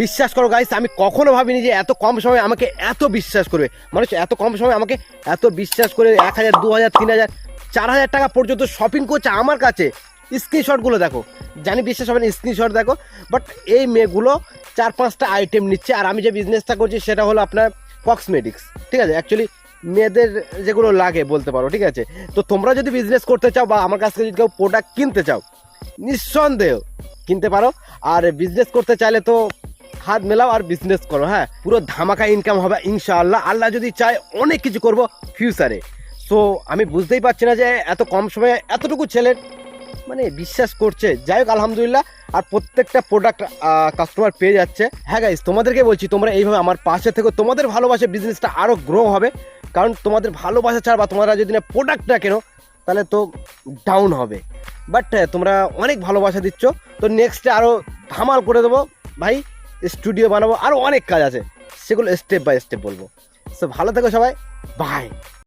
বিশ্বাস করো গাইস, আমি কখনো ভাবিনি যে এত কম সময়ে আমাকে এত বিশ্বাস করবে মানুষ, এত কম সময়ে আমাকে এত বিশ্বাস করে 1,000, 2,000, 3,000, 4,000 টাকা পর্যন্ত শপিং করছে আমার কাছে। স্ক্রিনশটগুলো দেখো, জানি বিশ্বাস হবে না, স্ক্রিনশট দেখো। বাট এই মেয়েগুলো 4-5টা আইটেম নিচ্ছে, আর আমি যে বিজনেসটা করছি সেটা হলো আপনার কসমেটিক্স, ঠিক আছে? অ্যাকচুয়ালি মেয়েদের যেগুলো লাগে বলতে পারো, ঠিক আছে? তো তোমরা যদি বিজনেস করতে চাও বা আমার কাছ থেকে যদি কেউ প্রোডাক্ট কিনতে চাও, নিঃসন্দেহ কিনতে পারো। আর বিজনেস করতে চাইলে তো হাত মেলাও আর বিজনেস করো, হ্যাঁ, পুরো ধামাকা ইনকাম হবে ইনশাআল্লাহ। আল্লাহ যদি চায় অনেক কিছু করব ফিউচারে। সো আমি বুঝতেই পারছি না যে এত কম সময়ে এতটুকু ছেলের মানে বিশ্বাস করছে। যাই হোক, আলহামদুলিল্লাহ। আর প্রত্যেকটা প্রোডাক্ট কাস্টমার পেয়ে যাচ্ছে। হ্যাঁ গাইস, তোমাদেরকে বলছি তোমরা এইভাবে আমার পাশে থেকে তোমাদের ভালোবাসে বিজনেসটা আরও গ্রো হবে। কারণ তোমাদের ভালোবাসা ছাড়া বা তোমরা যদি না প্রোডাক্ট না কেনো তাহলে তো ডাউন হবে। বাট তোমরা অনেক ভালোবাসা দিচ্ছ, তো নেক্সটে আরও ধামাল করে দেবো ভাই। স্টুডিও বানাবো, আরও অনেক কাজ আছে, সেগুলো স্টেপ বাই স্টেপ বলবো। সো ভালো থেকো সবাই, বাই।